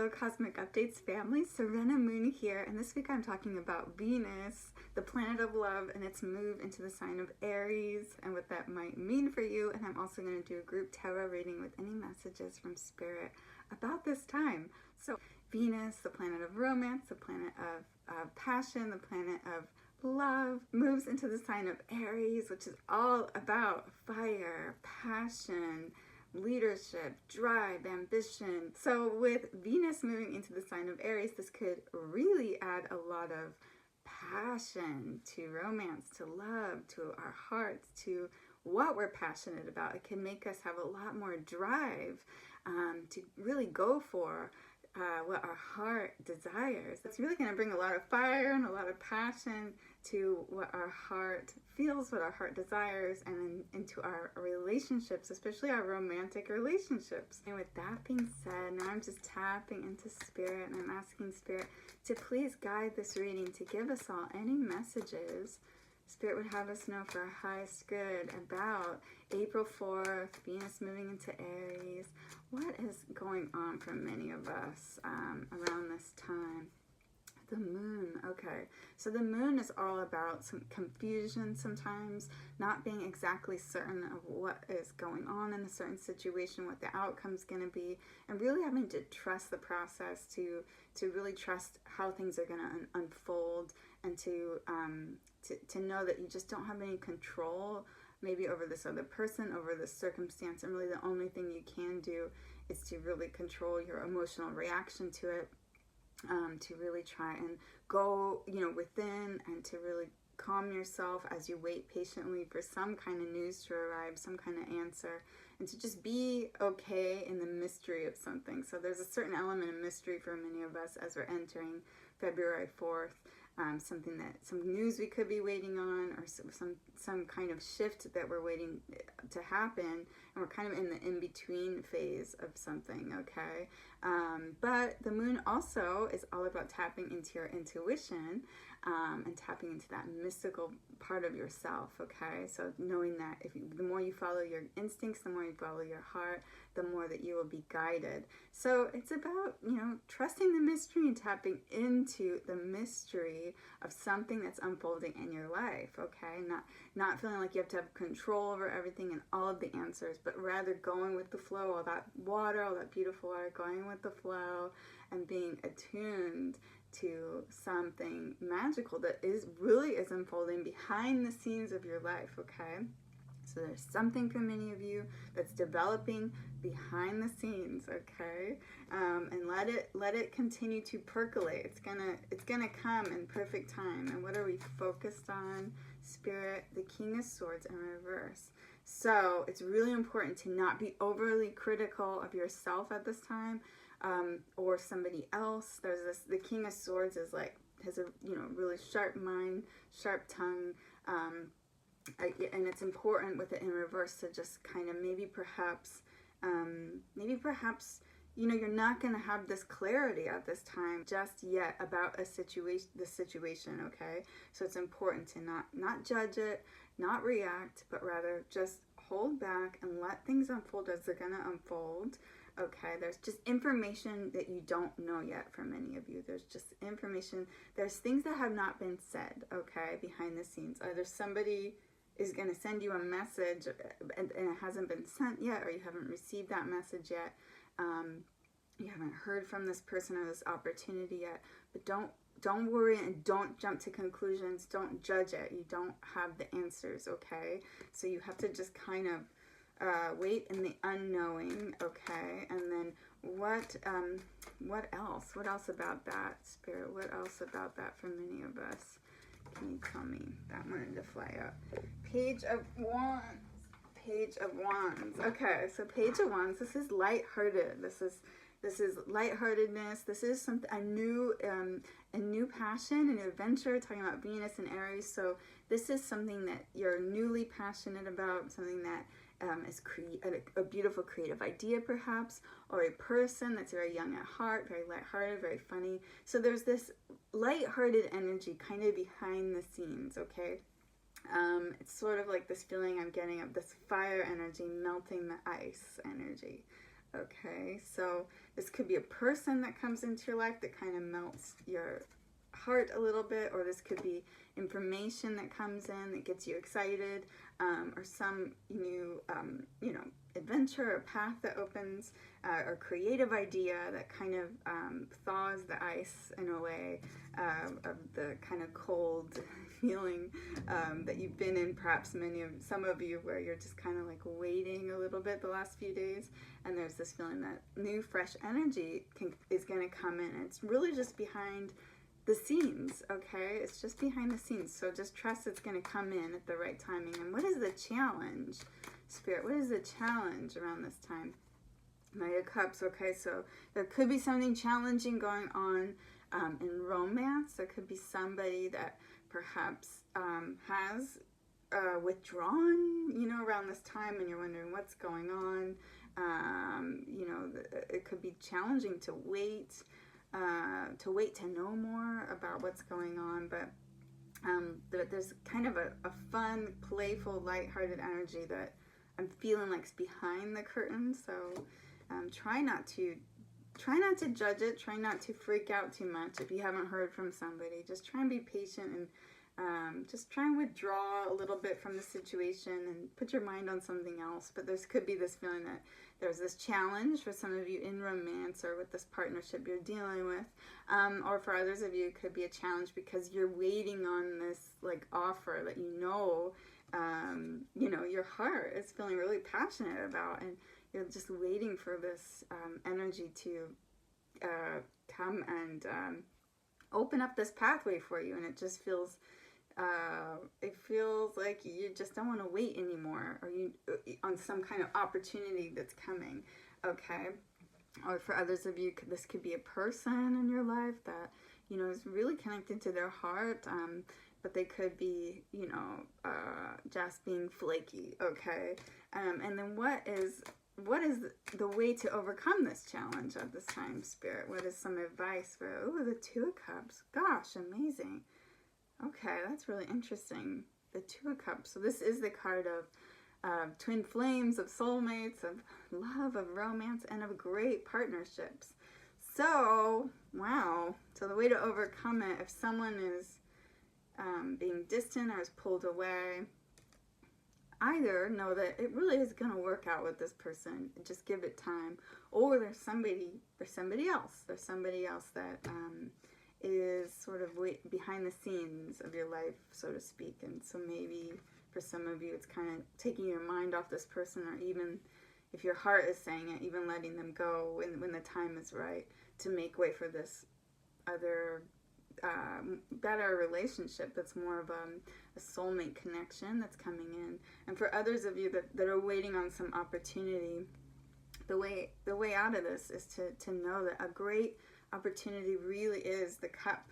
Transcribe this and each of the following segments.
Cosmic Updates family, Sirena Moon here, and this week I'm talking about Venus, the planet of love, and its move into the sign of Aries and what that might mean for you. And I'm also going to do a group tarot reading with any messages from Spirit about this time. So Venus, the planet of romance, the planet of passion, the planet of love, moves into the sign of Aries, which is all about fire, passion, leadership, drive, ambition. So with Venus moving into the sign of Aries, this could really add a lot of passion to romance, to love, to our hearts, to what we're passionate about. It can make us have a lot more drive to really go for what our heart desires. It's really going to bring a lot of fire and a lot of passion to what our heart feels, what our heart desires, and into our relationships, especially our romantic relationships. And with that being said, now I'm just tapping into Spirit, and I'm asking Spirit to please guide this reading, to give us all any messages Spirit would have us know for our highest good about April 4th, Venus moving into Aries. What is going on for many of us around this time? The moon, okay. So the moon is all about some confusion sometimes, not being exactly certain of what is going on in a certain situation, what the outcome's going to be, and really having to trust the process, to really trust how things are going to unfold, and to know that you just don't have any control maybe over this other person, over this circumstance, and really the only thing you can do is to really control your emotional reaction to it. To really try and go, within, and to really calm yourself as you wait patiently for some kind of news to arrive, some kind of answer, and to just be okay in the mystery of something. So there's a certain element of mystery for many of us as we're entering February 4th. Some news we could be waiting on, or some kind of shift that we're waiting to happen, and we're kind of in the in-between phase of something, okay? But the moon also is all about tapping into your intuition, and tapping into that mystical part of yourself, okay? So knowing that the more you follow your instincts, the more you follow your heart, the more that you will be guided. So it's about, trusting the mystery and tapping into the mystery of something that's unfolding in your life, okay? Not feeling like you have to have control over everything and all of the answers, but rather going with the flow, all that beautiful water, going with the flow and being attuned to something magical that really is unfolding behind the scenes of your life, okay? So there's something for many of you that's developing behind the scenes, okay? And let it continue to percolate. It's gonna come in perfect time. And what are we focused on? Spirit, the King of Swords in reverse. So it's really important to not be overly critical of yourself at this time, or somebody else. The King of Swords has a really sharp mind, sharp tongue. And it's important with it in reverse to just kind of maybe perhaps you're not going to have this clarity at this time just yet about the situation, okay? So it's important to not judge it, not react, but rather just hold back and let things unfold as they're going to unfold. Okay, there's just information that you don't know yet for many of you. There's just information. There's things that have not been said, okay, behind the scenes. Either somebody is going to send you a message and it hasn't been sent yet, or you haven't received that message yet. You haven't heard from this person or this opportunity yet. But don't worry and don't jump to conclusions. Don't judge it. You don't have the answers, okay? So you have to just kind of wait in the unknowing, okay? And then what else? What else about that, Spirit? What else about that for many of us? Can you tell me? That wanted to fly up. Page of Wands. Page of Wands. Okay, so Page of Wands. This is lighthearted. This is lightheartedness. This is a new passion, a new adventure. Talking about Venus and Aries. So this is something that you're newly passionate about. Something that is a beautiful creative idea, perhaps, or a person that's very young at heart, very lighthearted, very funny. So there's this lighthearted energy kind of behind the scenes, okay? It's sort of like this feeling I'm getting of this fire energy melting the ice energy, Okay, so this could be a person that comes into your life that kind of melts your heart a little bit, or this could be information that comes in that gets you excited, or some new, adventure or path that opens, or creative idea that kind of thaws the ice in a way of the kind of cold feeling that you've been in, perhaps some of you, where you're just kind of like waiting a little bit the last few days, and there's this feeling that new fresh energy is going to come in. It's really just behind the scenes, okay? It's just behind the scenes. So just trust it's going to come in at the right timing. And what is the challenge, Spirit? What is the challenge around this time? Knight of Cups, okay? So there could be something challenging going on in romance. There could be somebody that perhaps has withdrawn, around this time, and you're wondering what's going on. It could be challenging to wait to know more about what's going on, but there's kind of a fun, playful, lighthearted energy that I'm feeling like's behind the curtain. So try not to judge it. Try not to freak out too much if you haven't heard from somebody. Just try and be patient, and just try and withdraw a little bit from the situation and put your mind on something else. But there could be this feeling that there's this challenge for some of you in romance or with this partnership you're dealing with. Or for others of you, it could be a challenge because you're waiting on this like offer that your heart is feeling really passionate about, and you're just waiting for this energy to come and open up this pathway for you, and it just feels like you just don't want to wait anymore, or you on some kind of opportunity that's coming, okay? Or for others of you, this could be a person in your life that is really connected to their heart, but they could be just being flaky, okay? And then what is the way to overcome this challenge at this time, Spirit? What is some advice for the Two of Cups? Gosh, amazing. Okay, that's really interesting. The Two of Cups. So this is the card of twin flames, of soulmates, of love, of romance, and of great partnerships. So, wow. So the way to overcome it, if someone is being distant or is pulled away, either know that it really is going to work out with this person, just give it time, or there's somebody else that is sort of behind the scenes of your life, so to speak. And so maybe for some of you it's kind of taking your mind off this person, or even if your heart is saying it, even letting them go when the time is right, to make way for this other better relationship that's more of a soulmate connection that's coming in. And for others of you that are waiting on some opportunity, the way out of this is to know that a great opportunity really is the cup,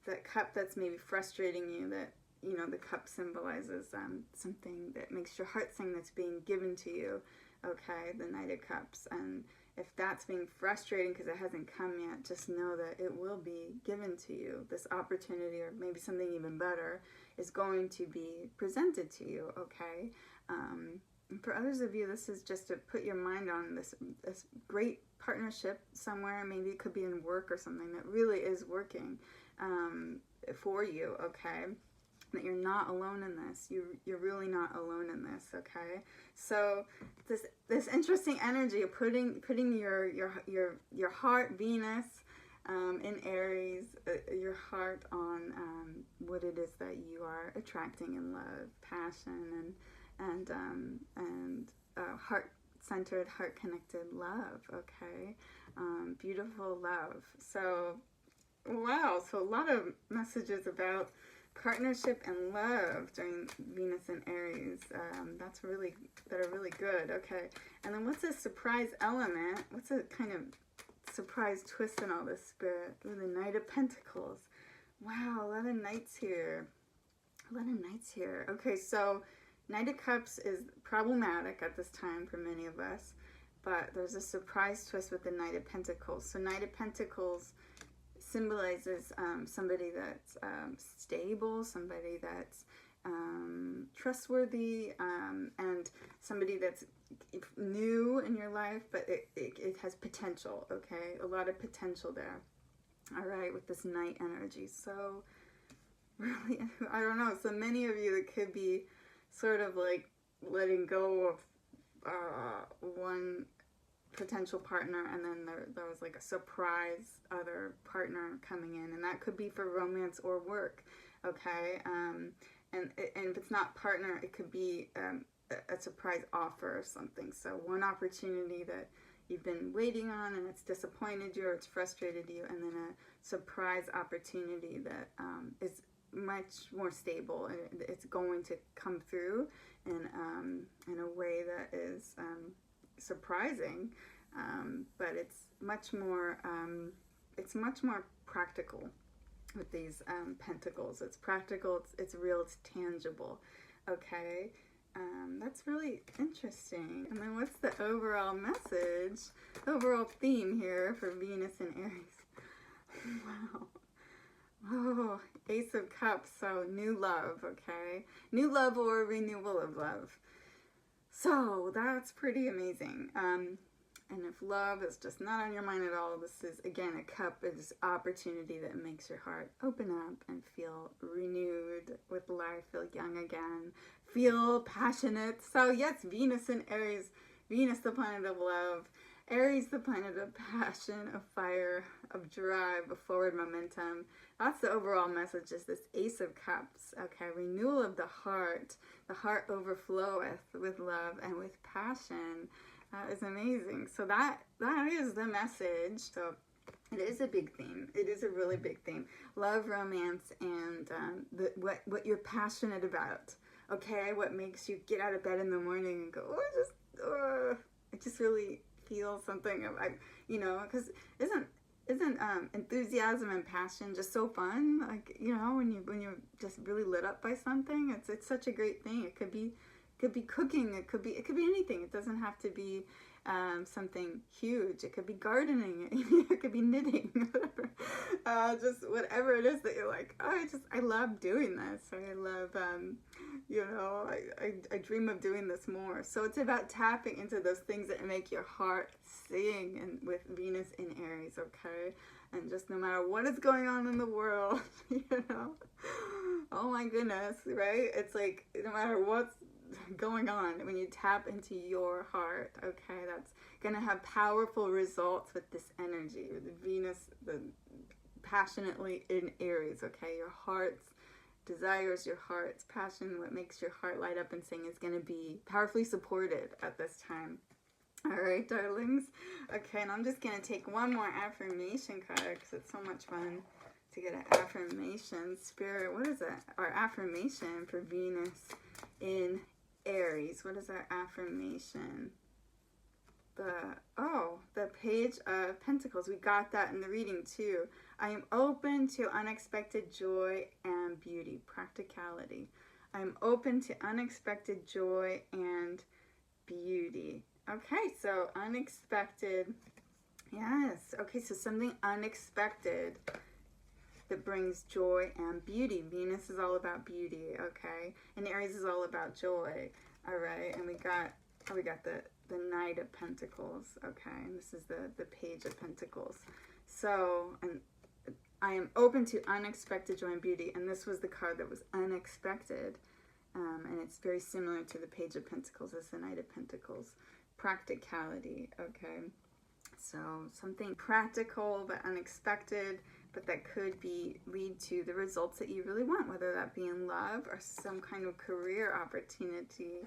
that cup that's maybe frustrating you, that the cup symbolizes something that makes your heart sing, that's being given to you, okay? The Knight of Cups. And if that's being frustrating because it hasn't come yet, just know that it will be given to you. This opportunity, or maybe something even better, is going to be presented to you, okay? And for others of you, this is just to put your mind on this great partnership somewhere. Maybe it could be in work or something that really is working for you, okay? That you're not alone in this. You're really not alone in this, okay? So this interesting energy of putting your heart, Venus, in Aries, your heart on what it is that you are attracting in love, passion, and heart-centered, heart-connected love, okay? Beautiful love. So, wow, so a lot of messages about partnership and love during Venus and Aries. That are really good. Okay, and then what's a surprise element? What's a kind of surprise twist in all this, Spirit? With the Knight of Pentacles. Wow, a lot of knights here. Okay, so Knight of Cups is problematic at this time for many of us, but there's a surprise twist with the Knight of Pentacles. So Knight of Pentacles symbolizes somebody that's stable, somebody that's trustworthy, and somebody that's new in your life, but it has potential, okay? A lot of potential there. All right, with this Knight energy. So really, I don't know, so many of you, it could be sort of like letting go of one potential partner, and then there was like a surprise other partner coming in, and that could be for romance or work, okay? And if it's not partner, it could be a surprise offer or something. So one opportunity that you've been waiting on and it's disappointed you or it's frustrated you, and then a surprise opportunity that is much more stable, and it's going to come through in a way that is surprising, but it's much more practical with these pentacles. It's practical, it's real, it's tangible, okay? That's really interesting. And then what's the overall message, overall theme here for Venus and Aries? Wow. Oh, Ace of Cups, so new love, okay? New love or renewal of love. So that's pretty amazing. And if love is just not on your mind at all, this is, again, a cup. It's opportunity that makes your heart open up and feel renewed with life, feel young again, feel passionate. So yes, Venus and Aries. Venus, the planet of love. Aries, the planet of passion, of fire, of drive, of forward momentum. That's the overall message, is this Ace of Cups. Okay, renewal of the heart. The heart overfloweth with love and with passion. That is amazing. So that is the message. So it is a big theme. It is a really big theme. Love, romance, and what you're passionate about. Okay, what makes you get out of bed in the morning and go, I just really feel something. You know, because isn't enthusiasm and passion just so fun? Like, you know, when you're just really lit up by something, it's such a great thing. It could be cooking, it could be anything. It doesn't have to be something huge. It could be gardening, it could be knitting, whatever. Just whatever it is that you're like, oh, I love doing this. Or I love, you know, I dream of doing this more. So it's about tapping into those things that make your heart sing, and with Venus in Aries, okay? And just no matter what is going on in the world, you know, oh my goodness, right? It's like, no matter what's going on, when you tap into your heart, okay, that's gonna have powerful results with this energy, with Venus, the passionately in Aries, okay? Your heart's desires, your heart's passion, what makes your heart light up and sing, is gonna be powerfully supported at this time. All right, darlings. Okay, and I'm just gonna take one more affirmation card because it's so much fun to get an affirmation. Spirit, what is it? Our affirmation for Venus in Aries. What is our affirmation? The Page of Pentacles. We got that in the reading too. I am open to unexpected joy and beauty. Practicality. I am open to unexpected joy and beauty. Okay, so unexpected. Yes. Okay, so something unexpected that brings joy and beauty. Venus is all about beauty, okay? And Aries is all about joy. All right, and we got the Knight of Pentacles, okay? And this is the Page of Pentacles. So, and I am open to unexpected joy and beauty, and this was the card that was unexpected. And it's very similar to the Page of Pentacles as the Knight of Pentacles. Practicality, okay? So something practical but unexpected, but that could lead to the results that you really want, whether that be in love or some kind of career opportunity.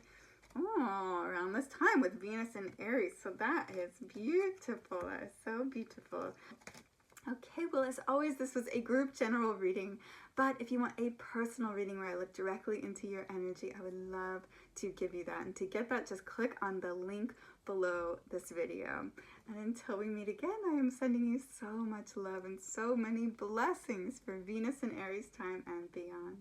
Oh, around this time with Venus and Aries. So that is beautiful. That is so beautiful. Okay, well, as always, this was a group general reading, but if you want a personal reading where I look directly into your energy, I would love to give you that. And to get that, just click on the link below this video. And until we meet again, I am sending you so much love and so many blessings for Venus and Aries time and beyond.